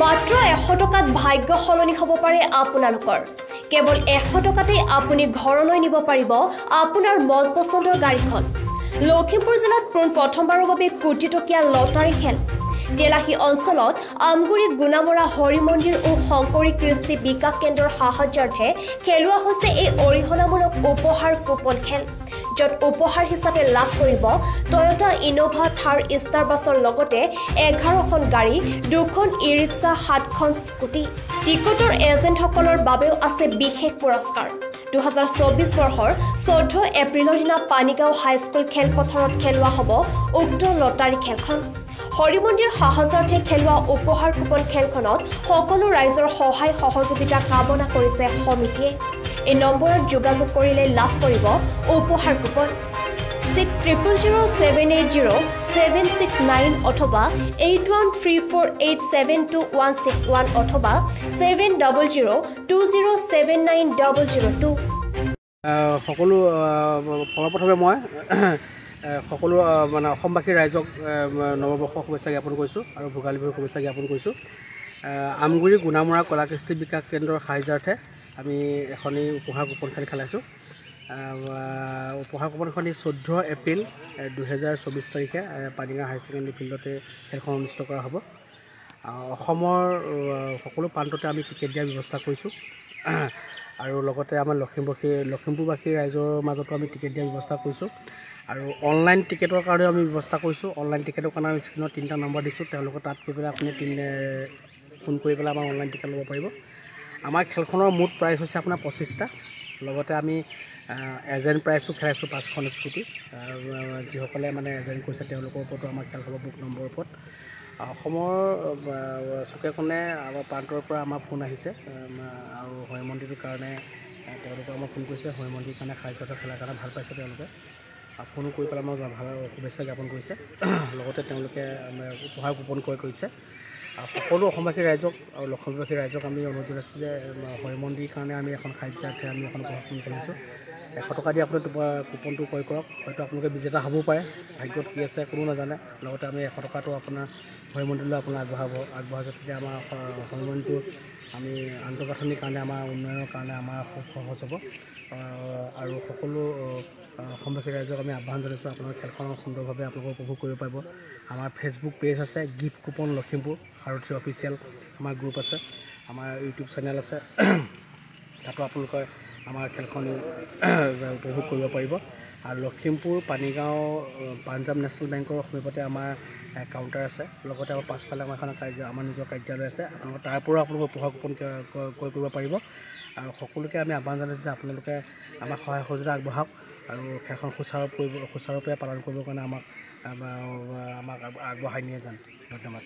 মাত্ৰ 100 টকাত ভাগ্য সলনি হ'ব পাৰে আপোনালোকৰ কেৱল 100 টকাতেই আপুনি ঘৰলৈ নিব পাৰিব আপোনাৰ মন পছন্দৰ গাড়ীখন লখিমপুৰ জিলাত প্ৰথমবাৰৰ বাবে কোটি টকীয়া লটাৰী খেল তেলাহী অঞ্চলত আমগুৰি গুণামৰা হৰি মন্দিৰ ও শংকৰী কৃষ্টি বিকাশ কেন্দ্ৰৰ সাহায্যাৰ্থে খেলুৱা হৈছে এই অৰিহণামূলক উপহাৰ কুপন খেল য'ত উপহাৰ হিচাপে লাভ কৰিব টয়োটা ইনোভা থাৰ ষ্টাৰ বাছৰ লগতে 11খন গাড়ী 2খন ই-ৰিক্সা 7খন স্কুটি টিকটৰ এজেণ্টসকলৰ বাবেও আছে বিশেষ পুৰস্কাৰ 2024 বৰ্ষৰ 14 এপ্ৰিলৰ দিনা পানীগাঁও হাইস্কুল খেলপথাৰত খেলুৱা হ'ব উক্ত লটাৰী খেলখন হৰি মন্দিৰ সাহায্যাৰ্থে খেলুৱা উপহাৰ কুপন খেলখনত সকলো ৰাইজৰ সহায় সহযোগিতা কামনা কৰিছে সমিতিয়ে এই নম্বৰত যোগাযোগ কৰিলে লাভ কৰিব উপহাৰ কুপন 6007807669 অথবা 8134872161 অথবা 7002079002 সকলো প্ৰথমে মই সকলো মানে অসমবাসী ৰাইজক নৱবৰ্ষ শুভেচ্ছা জ্ঞাপন কৰিছোঁ আৰু ভোগালী বিহুৰ শুভেচ্ছা জ্ঞাপন কৰিছোঁ আমগুৰি গুণামৰা কলা কৃষ্টি বিকাশ কেন্দ্ৰৰ সাহায্যাৰ্থে আমি এখনি উপহাৰ কুপন খেল খেলাইছোঁ উপহাৰ কুপনখনি 14 এপ্ৰিল 2024 তাৰিখে পানীগাঁও হায়াৰ ছেকেণ্ডেৰী ফিল্ডতে খেলখন অনুষ্ঠিত কৰা হ'ব অসমৰ সকলো প্ৰান্ততে আমি টিকেট দিয়াৰ ব্যৱস্থা কৰিছোঁ আৰু লগতে আমাৰ লখিমপুৰবাসী ৰাইজৰ মাজতো আমি টিকেট দিয়াৰ ব্যৱস্থা কৰিছোঁ আৰু অনলাইন টিকেটৰ কাৰণেও আমি ব্যৱস্থা কৰিছোঁ অনলাইন টিকেটৰ কাৰণে আমি স্ক্ৰীনত 3টা নম্বৰ দিছোঁ তেওঁলোকৰ তাত গৈ পেলাই আপুনি ফোন কৰি পেলাই আমাৰ অনলাইন টিকেট ল'ব পাৰিব আমাৰ খেলখনৰ মুঠ প্ৰাইজ হৈছে আপোনাৰ 25টা লগতে আমি এজেণ্ট প্ৰাইজো খেলাইছোঁ 5খন স্কুটি যিসকলে মানে এজেণ্ট কৰিছে তেওঁলোকৰ ওপৰতো আমাৰ খেল হ'ব বুক নম্বৰৰ ওপৰত অসমৰ চুকে কোণে আমাৰ প্ৰান্তৰ পৰা আমাৰ ফোন আহিছে আৰু হৰি মন্দিৰৰ কাৰণে তেওঁলোকে আমাক ফোন কৰিছে হৰি মন্দিৰৰ কাৰণে সাহায্য খেলাৰ কাৰণে ভাল পাইছে তেওঁলোকে ফোনো কৰি পেলাই আমাক ভাল শুভেচ্ছা জ্ঞাপন কৰিছে লগতে তেওঁলোকে উপহাৰ কুপন ক্ৰয় কৰিছে সকলো অসমবাসী ৰাইজক আৰু লখিমপুৰবাসী ৰাইজক আমি অনুৰোধ জনাইছোঁ যে হৰি মন্দিৰৰ কাৰণে আমি এখন সাহায্যাৰ্থে আমি এখন কুপন কৰিছোঁ 100 টকা দি আপুনি কুপনটো ক্ৰয় কৰক হয়তো আপোনালোকে বিজেতা হ'বও পাৰে ভাগ্যত কি আছে কোনো নাজানে লগতে আমি 100 টকাটো আপোনাৰ হৰি মন্দিৰলৈ আপোনাৰ আগবঢ়াব তেতিয়া আমাৰ হৰি মন্দিৰটো আমি আন্তঃগাঁথনিৰ কাৰণে আমাৰ উন্নয়নৰ কাৰণে আমাৰ খুব সহজ হ'ব আৰু সকলো অসমবাসী ৰাইজক আমি আহ্বান জনাইছোঁ আপোনালোকে খেলখন সুন্দৰভাৱে আপোনালোকে উপভোগ কৰিব পাৰিব আমাৰ ফেচবুক পেজ আছে গিফ্ট কুপন লখিমপুৰ সাৰথী অফিচিয়েল আমাৰ গ্ৰুপ আছে আমাৰ ইউটিউব চেনেল আছে তাতো আপোনালোকে আমাৰ খেলখন উপভোগ কৰিব পাৰিব আৰু লখিমপুৰ পানীগাঁও পাঞ্জাৱ নেশ্যনেল বেংকৰ সমীপতে আমাৰ কাউণ্টাৰ আছে লগতে আমাৰ পাছফালে আমাৰ এখন আমাৰ নিজৰ কাৰ্যালয় আছে আপোনালোকে তাৰ পৰাও আপোনালোকে উপহাৰ কুপন ক্ৰয় কৰিব পাৰিব আৰু সকলোকে আমি আহ্বান জনাইছোঁ যে আপোনালোকে আমাক সহায় সহযোগিতা আগবঢ়াওক আৰু খেলখন সুচাৰুৰূপে পালন কৰিবৰ কাৰণে আমাক আগবঢ়াই নিয়ে যান ধন্যবাদ